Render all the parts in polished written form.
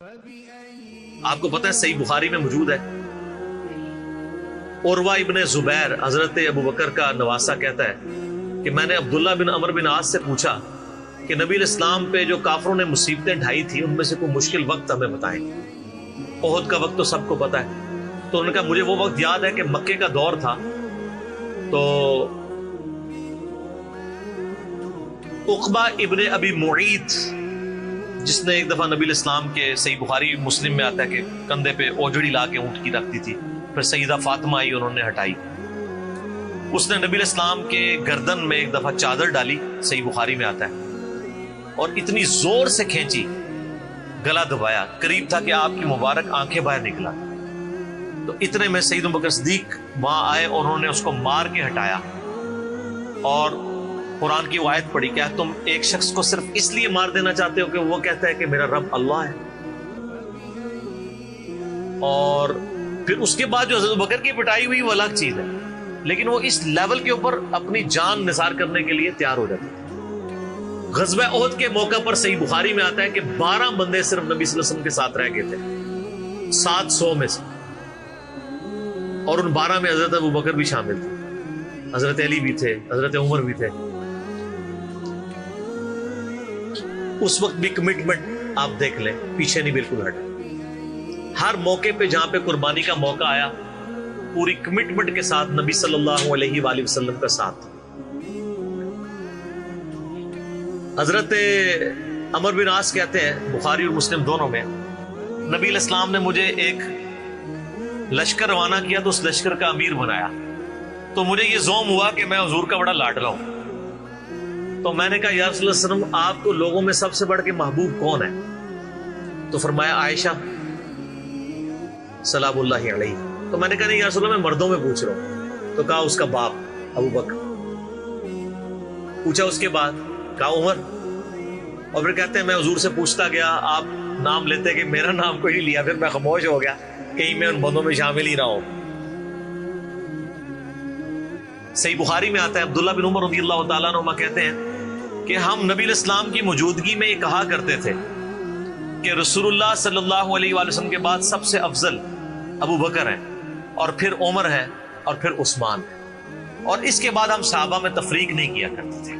آپ کو پتہ ہے صحیح بخاری میں موجود ہے، عروہ ابن زبیر حضرت ابو بکر کا نواسہ کہتا ہے کہ میں نے عبداللہ بن عمر بن عاص سے پوچھا کہ نبی الاسلام پہ جو کافروں نے مصیبتیں ڈھائی تھی ان میں سے کوئی مشکل وقت ہمیں بتائیں۔ احد کا وقت تو سب کو پتہ ہے، تو انہوں نے کہا مجھے وہ وقت یاد ہے کہ مکے کا دور تھا، تو عقبہ ابن ابی معیط جس نے ایک دفعہ نبی الاسلام کے، صحیح بخاری مسلم میں آتا ہے کہ کندھے پہ اوجڑی لا کے اونٹ کی رکھ دی تھی، پھر سیدہ فاطمہ آئی انہوں نے ہٹائی، اس نے نبی الاسلام کے گردن میں ایک دفعہ چادر ڈالی، صحیح بخاری میں آتا ہے، اور اتنی زور سے کھینچی، گلا دبایا، قریب تھا کہ آپ کی مبارک آنکھیں باہر نکلا، تو اتنے میں سیدنا ابو بکر صدیق وہاں آئے اور انہوں نے اس کو مار کے ہٹایا، اور قرآن کی وہ آیت پڑھی، کیا تم ایک شخص کو صرف اس لیے مار دینا چاہتے ہو کہ وہ کہتا ہے کہ میرا رب اللہ ہے؟ اور پھر اس کے بعد جو حضرت بکر کی پٹائی ہوئی وہ الگ چیز ہے، لیکن وہ اس لیول کے اوپر اپنی جان نثار کرنے کے لیے تیار ہو جاتے تھے۔ غزوہ احد کے موقع پر صحیح بخاری میں آتا ہے کہ 12 بندے صرف نبی صلی اللہ علیہ وسلم کے ساتھ رہ گئے تھے 700 میں سے، اور ان 12 میں حضرت ابو بکر بھی شامل تھے، حضرت علی بھی تھے، حضرت عمر بھی تھے۔ اس وقت بھی کمٹمنٹ آپ دیکھ لیں، پیچھے نہیں بالکل ہٹا، ہر موقع پہ جہاں پہ قربانی کا موقع آیا پوری کمٹمنٹ کے ساتھ نبی صلی اللہ علیہ وآلہ وسلم کا ساتھ۔ حضرت عمر بن عاص کہتے ہیں بخاری اور مسلم دونوں میں، نبی علیہ السلام نے مجھے ایک لشکر روانہ کیا تو اس لشکر کا امیر بنایا، تو مجھے یہ زوم ہوا کہ میں حضور کا بڑا لاڈلا ہوں، تو میں نے کہا یا رسول اللہ صلی اللہ علیہ وسلم آپ کو لوگوں میں سب سے بڑھ کے محبوب کون ہے؟ تو فرمایا عائشہ سلام اللہ علیہ۔ تو میں نے کہا نہیں یا رسول اللہ میں مردوں میں پوچھ رہا ہوں، تو کہا اس کا باپ ابو بکر، پوچھا اس کے بعد، کہا عمر، اور پھر کہتے ہیں میں حضور سے پوچھتا گیا، آپ نام لیتے کہ میرا نام کوئی نہیں لیا، پھر میں خاموش ہو گیا کہیں میں ان بندوں میں شامل ہی نہ ہوں۔ صحیح بخاری میں آتا ہے عبداللہ بن عمر رضی اللہ تعالیٰ عنہما کہتے ہیں کہ ہم نبی علیہ السلام کی موجودگی میں یہ کہا کرتے تھے کہ رسول اللہ صلی اللہ علیہ وآلہ وسلم کے بعد سب سے افضل ابو بکر ہیں، اور پھر عمر ہے، اور پھر عثمان ہے، اور اس کے بعد ہم صحابہ میں تفریق نہیں کیا کرتے تھے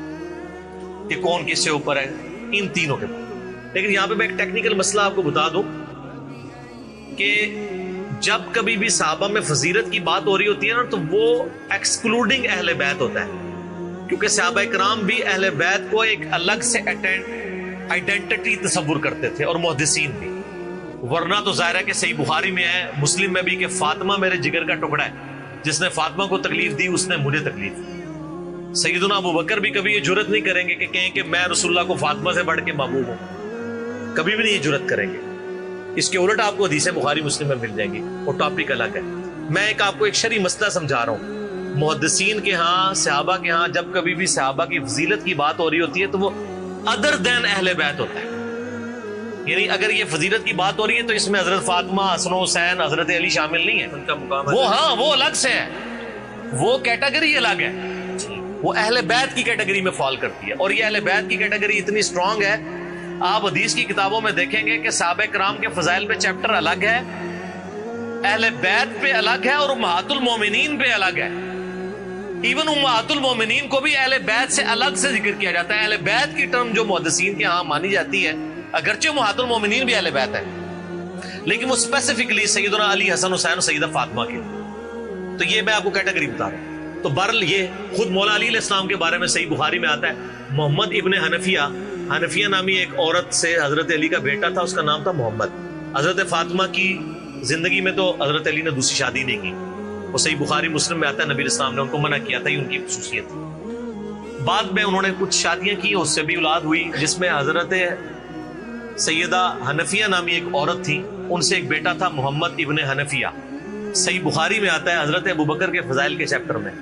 کہ کون کس سے اوپر ہے، ان تینوں کے بعد۔ لیکن یہاں پہ میں ایک ٹیکنیکل مسئلہ آپ کو بتا دوں کہ جب کبھی بھی صحابہ میں فضیلت کی بات ہو رہی ہوتی ہے نا، تو وہ ایکسکلوڈنگ اہل بیت ہوتا ہے، کیونکہ صحابہ کرام بھی اہل بیت کو ایک الگ سے آئیڈینٹی تصور کرتے تھے، اور محدثین بھی، ورنہ تو ظاہر ہے کہ صحیح بخاری میں ہے، مسلم میں بھی، کہ فاطمہ میرے جگر کا ٹکڑا ہے، جس نے فاطمہ کو تکلیف دی اس نے مجھے تکلیف دی۔ سیدنا ابو بکر بھی کبھی یہ جرت نہیں کریں گے کہ کہیں کہ میں رسول اللہ کو فاطمہ سے بڑھ کے محبوب ہوں، کبھی بھی نہیں یہ جرت کریں گے۔ اس کے الٹ آپ کو حدیثیں بخاری مسلم میں مل جائیں گی، وہ ٹاپک الگ ہے۔ میں ایک آپ کو ایک شرعی مسئلہ سمجھا رہا ہوں، محدثین کے ہاں، صحابہ کے ہاں جب کبھی بھی صحابہ کی فضیلت کی بات ہو رہی ہوتی ہے تو وہ ادر دین اہل بیت ہوتا ہے، یعنی اگر یہ فضیلت کی بات ہو رہی ہے تو اس میں حضرت فاطمہ، حسن و حسین، حضرت علی شامل نہیں ہے، ان کا مقام وہ ہاں وہ الگ سے ہے، وہ کیٹیگری الگ ہے، وہ اہل بیت کی کیٹیگری میں فال کرتی ہے، اور یہ اہل بیت کی کیٹیگری اتنی اسٹرانگ ہے، آپ حدیث کی کتابوں میں دیکھیں گے کہ صحابہ کرام کے فضائل پہ چیپٹر الگ ہے، اہل بیت پہ الگ ہے، اور امہات المومنین پہ الگ ہے۔ ایون امہات المومنین کو بھی اہل بیت سے الگ سے ذکر کیا جاتا ہے۔ اہل بیت کی ٹرم جو محدثین کے ہاں مانی جاتی ہے، اگرچہ امہات المومنین بھی اہل بیت ہے، لیکن وہ اسپیسیفکلی سیدنا علی، حسن حسین اور سیدہ فاطمہ کے، تو یہ میں آپ کو کیٹیگری بتا رہا ہوں۔ تو بہرحال یہ خود مولا علی علیہ السلام کے بارے میں صحیح بخاری میں آتا ہے، محمد ابن حنفیہ نامی ایک عورت سے حضرت علی کا بیٹا تھا، اس کا نام تھا محمد۔ حضرت فاطمہ کی زندگی میں تو حضرت علی نے دوسری شادی نہیں کی، وہ صحیح بخاری مسلم میں آتا ہے نبی علیہ السلام نے ان کو منع کیا تھا، یہ ان کی خصوصیت تھی۔ بعد میں انہوں نے کچھ شادیاں کی، اس سے بھی اولاد ہوئی، جس میں حضرت سیدہ حنفیہ نامی ایک عورت تھی، ان سے ایک بیٹا تھا محمد ابن حنفیہ۔ صحیح بخاری میں آتا ہے حضرت ابو بکر کے فضائل کے چیپٹر میں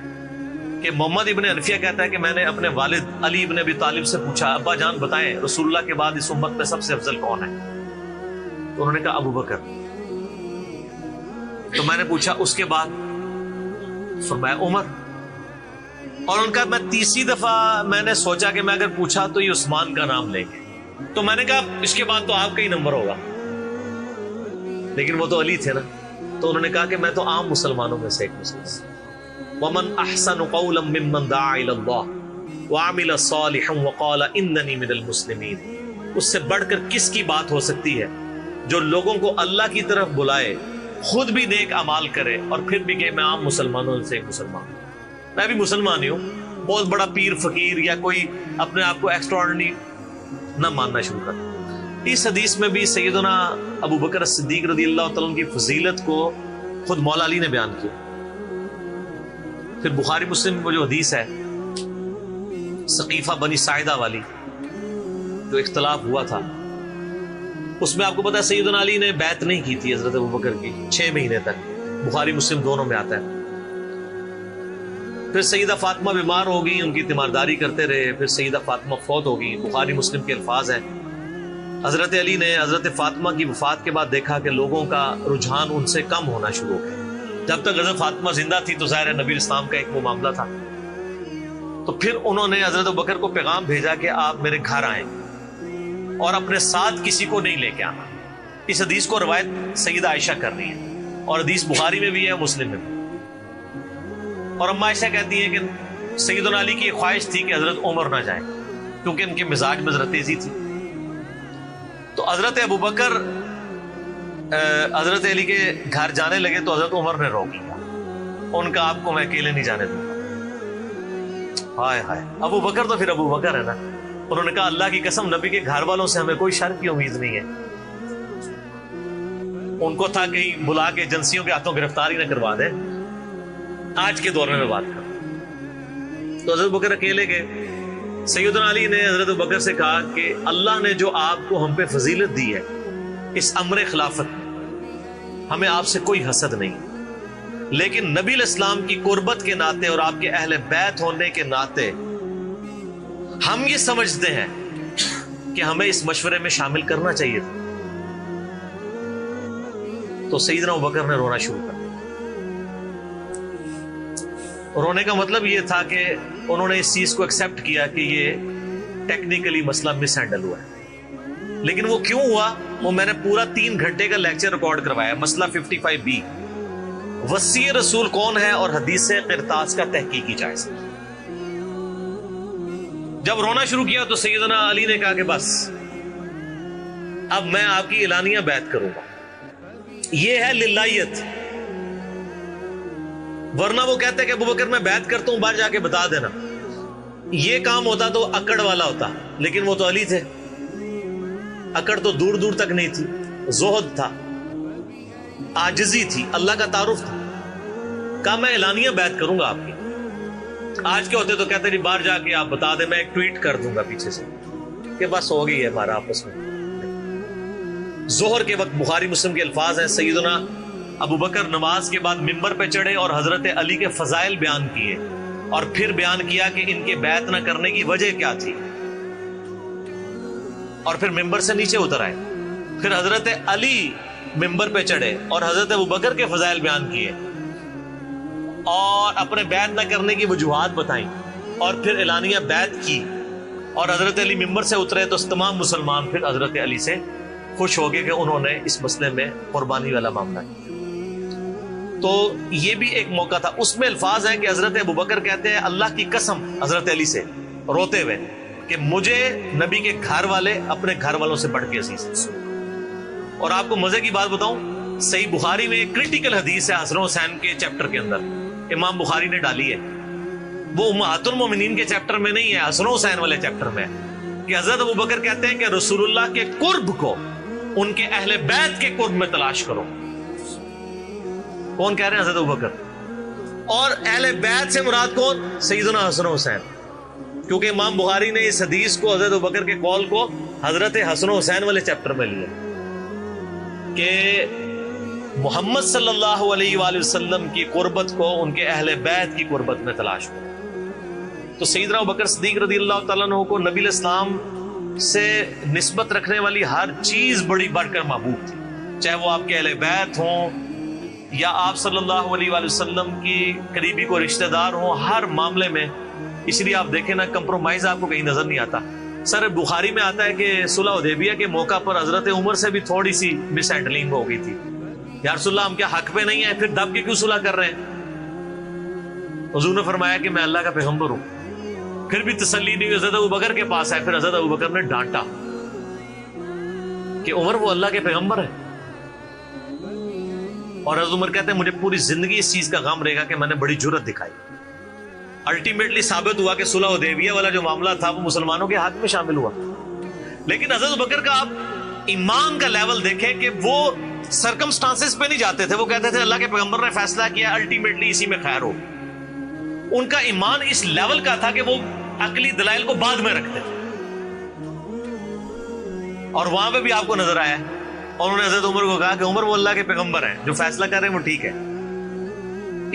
کہ محمد ابن حنفیہ کہتا ہے کہ میں نے اپنے والد علی ابن ابی طالب سے پوچھا، ابا جان بتائیں رسول اللہ کے بعد اس امت میں سب سے افضل کون ہے؟ تو انہوں نے کہا ابو بکر۔ تو میں نے پوچھا اس کے بعد؟ فرمایا عمر۔ اور ان کا میں تیسری دفعہ میں نے سوچا کہ میں اگر پوچھا تو یہ عثمان کا نام لیں گے، تو میں نے کہا اس کے بعد تو آپ کا ہی نمبر ہوگا، لیکن وہ تو علی تھے نا، تو انہوں نے کہا کہ میں تو عام مسلمانوں میں سے ایک مسلمان۔ وَمَنْ أَحْسَنُ قَوْلًا مِّمَّنْ دَعَا إِلَى اللَّهِ وَعَمِلَ صَالِحًا وَقَالَ إِنَّنِي مِنَ الْمُسْلِمِينَ۔ اس سے بڑھ کر کس کی بات ہو سکتی ہے جو لوگوں کو اللہ کی طرف بلائے، خود بھی نیک اعمال کرے اور پھر بھی کہ میں عام مسلمانوں سے ایک مسلمان ہوں، میں بھی مسلمان ہی ہوں، بہت بڑا پیر فقیر یا کوئی اپنے آپ کو ایکسٹراڈنری نہ ماننا شروع کر۔ اس حدیث میں بھی سیدنا ابو بکر صدیق رضی اللہ تعالیٰ عنہ کی فضیلت کو خود مولا علی نے بیان کیا۔ پھر بخاری مسلم میں جو حدیث ہے سقیفہ بنی ساعدہ والی، جو اختلاف ہوا تھا، اس میں آپ کو پتا ہے سیدنا علی نے بیعت نہیں کی تھی حضرت ابو بکر کی 6 مہینے تک، بخاری مسلم دونوں میں آتا ہے۔ پھر سیدہ فاطمہ بیمار ہو گئی، ان کی تیمارداری کرتے رہے، پھر سیدہ فاطمہ فوت ہو گئی۔ بخاری مسلم کے الفاظ ہیں، حضرت علی نے حضرت فاطمہ کی وفات کے بعد دیکھا کہ لوگوں کا رجحان ان سے کم ہونا شروع ہو گیا۔ جب تک حضرت فاطمہ زندہ تھی تو ظاہر ہے نبی اسلام کا ایک وہ معاملہ تھا، تو پھر انہوں نے حضرت ابوبکر کو پیغام بھیجا کہ آپ میرے گھر آئیں اور اپنے ساتھ کسی کو نہیں لے کے آنا۔ اس حدیث کو روایت سیدہ عائشہ کر رہی ہے اور حدیث بخاری میں بھی ہے، مسلم میں بھی۔ اور اما عائشہ کہتی ہیں کہ سیدنا علی کی خواہش تھی کہ حضرت عمر نہ جائیں کیونکہ ان کے مزاج میں ذرا تیزی تھی۔ تو حضرت ابوبکر حضرت علی کے گھر جانے لگے تو حضرت عمر نے روک لیا، ان کا آپ کو میں اکیلے نہیں جانے دوں گا۔ ہائے ہائے، ابو بکر تو پھر ابو بکر ہے نا، انہوں نے کہا اللہ کی قسم نبی کے گھر والوں سے ہمیں کوئی شر کی امید نہیں ہے۔ ان کو تھا کہیں بلا کے ایجنسیوں کے ہاتھوں گرفتاری نہ کروا دیں۔ آج کے دور میں بات کروں تو حضرت بکر اکیلے گئے۔ سیدنا علی نے حضرت بکر سے کہا کہ اللہ نے جو آپ کو ہم پہ فضیلت دی ہے اس امر خلافت میں، ہمیں آپ سے کوئی حسد نہیں، لیکن نبی الاسلام کی قربت کے ناطے اور آپ کے اہل بیت ہونے کے ناطے ہم یہ سمجھتے ہیں کہ ہمیں اس مشورے میں شامل کرنا چاہیے تھا۔ تو سیدنا ابوبکر نے رونا شروع کر دیا۔ رونے کا مطلب یہ تھا کہ انہوں نے اس چیز کو ایکسپٹ کیا کہ یہ ٹیکنیکلی مسئلہ مس ہینڈل ہوا ہے، لیکن وہ کیوں ہوا وہ میں نے پورا 3 گھنٹے کا لیکچر ریکارڈ کروایا۔ مسئلہ 55B، وصی رسول کون ہے اور حدیث قرطاس کا تحقیقی جائزہ۔ جب رونا شروع کیا تو سیدنا علی نے کہا کہ بس اب میں آپ کی اعلانیہ بیعت کروں گا، یہ ہے للہیت، ورنہ وہ کہتے کہ ابوبکر میں بیعت کرتا ہوں، باہر جا کے بتا دینا۔ یہ کام ہوتا تو اکڑ والا ہوتا، لیکن وہ تو علی تھے، اکڑ تو دور دور تک نہیں تھی، زہد تھا، عاجزی تھی، اللہ کا تعارف تھا۔ کہا میں اعلانیہ بیعت کروں گا آپ کی۔ آج کے ہوتے تو کہتے نہیں باہر جا کے آپ بتا دیں، میں ایک ٹویٹ کر دوں گا پیچھے سے کہ بس ہو گئی ہے ہمارا آپس میں۔ ظہر کے وقت بخاری مسلم کے الفاظ ہیں، سیدنا ابو بکر نماز کے بعد ممبر پہ چڑھے اور حضرت علی کے فضائل بیان کیے اور پھر بیان کیا کہ ان کے بیعت نہ کرنے کی وجہ کیا تھی، اور پھر ممبر سے نیچے اتر آئے۔ پھر حضرت علی ممبر پہ چڑھے اور حضرت ابو بکر کے فضائل بیان کیے اور اپنے بیعت نہ کرنے کی وجوہات بتائیں، اور پھر اعلانیہ بیعت کی، اور حضرت علی ممبر سے اترے تو تمام مسلمان پھر حضرت علی سے خوش ہو گئے کہ انہوں نے اس مسئلے میں قربانی والا معاملہ کیا۔ تو یہ بھی ایک موقع تھا۔ اس میں الفاظ ہیں کہ حضرت ابوبکر کہتے ہیں اللہ کی قسم حضرت علی سے روتے ہوئے کہ مجھے نبی کے گھر والے اپنے گھر والوں سے بڑھ کے عزیز ہیں۔ اور آپ کو مزے کی بات بتاؤں، صحیح بخاری میں ایک کریٹیکل حدیث ہے حسن حسین کے چیپٹر کے اندر، امام بخاری نے ڈالی ہے، وہ امہات المومنین کے چیپٹر میں نہیں ہے، حسن حسین والے چیپٹر میں ہے، کہ حضرت ابوبکر کہتے ہیں کہ رسول اللہ کے قرب کو ان کے اہل بیت کے قرب میں تلاش کرو۔ کون کہہ رہے ہیں؟ حضرت ابوبکر۔ اور اہل بیت سے مراد کون؟ سیدنا حسن حسین، کیونکہ امام بخاری نے اس حدیث کو حضرت ابوبکر کے قول کو حضرت حسن حسین والے چیپٹر میں لیا کہ محمد صلی اللہ علیہ وآلہ وسلم کی قربت کو ان کے اہل بیت کی قربت میں تلاش کرو۔ تو سیدنا ابوبکر صدیق رضی اللہ تعالیٰ عنہ کو نبی الاسلام سے نسبت رکھنے والی ہر چیز بڑی بڑھ کر محبوب تھی، چاہے وہ آپ کے اہل بیت ہوں یا آپ صلی اللہ علیہ وآلہ وسلم کی قریبی کو رشتہ دار ہوں، ہر معاملے میں۔ اس لیے آپ دیکھیں نا، کمپرومائز آپ کو کہیں نظر نہیں آتا۔ سر بخاری میں آتا ہے کہ صلح حدیبیہ کے موقع پر حضرت عمر سے بھی تھوڑی سی مس ہینڈلنگ ہو گئی تھی، یا رسول اللہ ہم کیا حق پہ نہیں ہیں، پھر دب کے کیوں صلح کر رہے ہیں؟ حضور نے فرمایا کہ میں اللہ کا پیغمبر ہوں۔ پھر بھی تسلی نہیں ہوئی، حضرت ابوبکر کے پاس آئے، پھر حضرت ابوبکر نے ڈانٹا کہ عمر وہ اللہ کے پیغمبر ہے۔ اور حضرت عمر کہتے ہیں مجھے پوری زندگی اس چیز کا غم رہے گا کہ میں نے بڑی جرأت دکھائی۔ الٹیمیٹلی ثابت ہوا کہ صلح حدیبیہ والا جو معاملہ تھا وہ مسلمانوں کے حق میں شامل ہوا، لیکن حضرت ابوبکر کا آپ ایمان کا لیول دیکھیں کہ وہ سرکمسٹانسز پہ نہیں جاتے تھے، وہ کہتے تھے اللہ کے پیغمبر نے فیصلہ کیا، الٹیمیٹلی اسی میں خیر ہو۔ ان کا ایمان اس لیول کا تھا کہ وہ عقلی دلائل کو بعد میں رکھتے تھے، اور وہاں پہ بھی آپ کو نظر آیا، اور انہوں نے حضرت عمر کو کہا کہ عمر وہ اللہ کے پیغمبر ہیں، جو فیصلہ کر رہے ہیں وہ ٹھیک ہے۔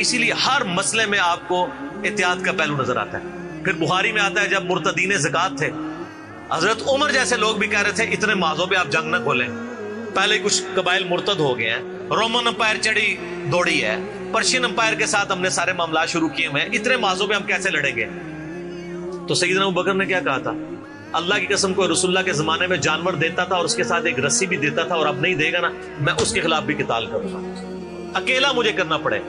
اسی لیے ہر مسئلے میں آپ کو احتیاط کا پہلو نظر آتا ہے۔ پھر بخاری میں آتا ہے جب مرتدین زکات تھے، حضرت عمر جیسے لوگ بھی کہہ رہے تھے اتنے مازوں پہ آپ جنگ نہ کھولیں، پہلے کچھ قبائل مرتد ہو گئے ہیں، رومن امپائر چڑھی دوڑی ہے، پرشین امپائر کے ساتھ ہم نے سارے معاملات شروع کیے ہوئے ہیں، اتنے مازوں پہ ہم کیسے لڑیں گے؟ تو سیدنا ابوبکر نے کیا کہا تھا؟ اللہ کی قسم کو رسول اللہ کے زمانے میں جانور دیتا تھا اور اس کے ساتھ ایک رسی بھی دیتا تھا، اور اب نہیں دے گا نا میں اس کے خلاف بھی قتال کروں گا، اکیلا مجھے کرنا پڑے۔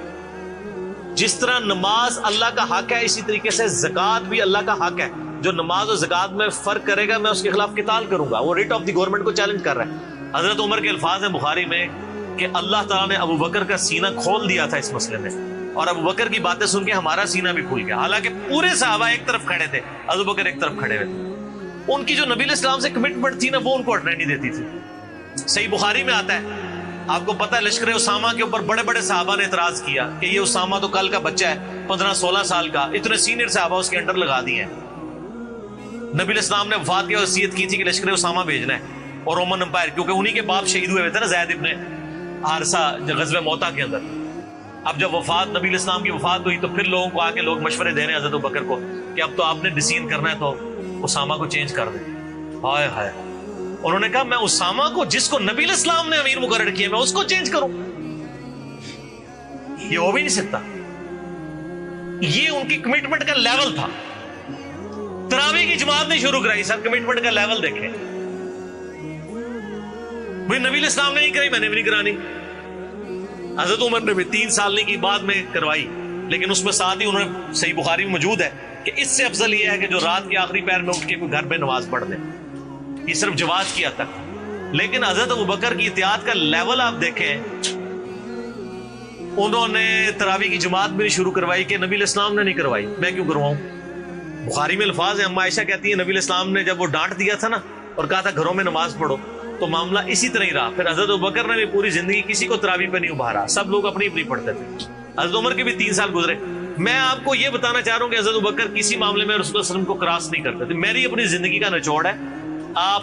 جس طرح نماز اللہ کا حق ہے، اسی طریقے سے زکات بھی اللہ کا حق ہے۔ جو نماز اور زکات میں فرق کرے گا میں اس کے خلاف قتال کروں گا۔ وہ ریٹ آف دی گورنمنٹ کو چیلنج کر رہا ہے۔ حضرت عمر کے الفاظ ہیں بخاری میں کہ اللہ تعالیٰ نے ابوبکر کا سینہ کھول دیا تھا اس مسئلے میں، اور ابوبکر کی باتیں سن کے ہمارا سینہ بھی کھل گیا، حالانکہ پورے صحابہ ایک طرف کھڑے تھے، ابوبکر ایک طرف کھڑے ہوئے تھے۔ ان کی جو نبی علیہ السلام سے کمٹمنٹ تھی نا وہ ان کو ہٹنے نہیں دیتی تھی۔ صحیح بخاری میں آتا ہے، آپ کو پتہ ہے لشکر اسامہ کے اوپر بڑے بڑے صحابہ نے اعتراض کیا کہ یہ اسامہ تو کل کا بچہ ہے 15-16 سال کا، اتنے سینئر صحابہ اس کے انڈر لگا دیے ہیں۔ نبی علیہ السلام نے وفات کی وصیت کی تھی کہ لشکر اسامہ بھیجنا ہے، اور رومن امپائر کیونکہ انہی کے باپ شہید ہوئے تھے نا، زید ابن حارثہ غزوہ موتا کے اندر۔ اب جب وفات نبی علیہ السلام کی وفات ہوئی تو پھر لوگوں کو آ کے لوگ مشورے دے رہے ہیں حضرت ابوبکر کو کہ اب تو آپ نے ڈیسیژن کرنا ہے تو اسامہ کو چینج کر دیں۔ ہائے ہائے، انہوں نے کہا میں اسامہ کو، جس کو نبی علیہ السلام نے امیر مقرر کیا، میں اس کو چینج کروں؟ یہ ہو بھی نہیں سکتا۔ یہ ان کی کمٹمنٹ کا لیول تھا۔ تراویح کی جماعت نہیں شروع کرائی، سر کمٹمنٹ کا لیول دیکھیں۔ بھئی نبی علیہ السلام نے نہیں کرائی، میں نے بھی نہیں کرانی۔ حضرت عمر نے بھی 3 سال نہیں کی، بعد میں کروائی، لیکن اس میں ساتھ ہی انہوں نے، صحیح بخاری میں موجود ہے کہ اس سے افضل یہ ہے کہ جو رات کے آخری پہر میں اٹھ کے کوئی گھر میں نماز پڑھ لے، یہ صرف جواز کیا تک۔ لیکن حضرت ابوبکر کی اطاعت کا لیول آپ دیکھیں، انہوں نے تراویح کی جماعت بھی نہیں شروع کروائی کہ نبی علیہ السلام نے نہیں کروائی، میں کیوں کرواؤں؟ بخاری میں الفاظ ہیں، اما عائشہ کہتی ہیں نبی علیہ السلام نے جب وہ ڈانٹ دیا تھا نا اور کہا تھا گھروں میں نماز پڑھو، تو معاملہ اسی طرح ہی رہا۔ پھر حضرت ابوبکر نے بھی پوری زندگی کسی کو تراویح پہ نہیں ابھارا، سب لوگ اپنی اپنی پڑھتے تھے۔ حضرت عمر کے بھی 3 سال گزرے۔ میں آپ کو یہ بتانا چاہ رہا ہوں کہ حضرت ابوبکر کسی معاملے میں رسول اللہ صلی اللہ علیہ وسلم کو کراس نہیں کرتے تھے۔ میری اپنی زندگی کا نچوڑ ہے، آپ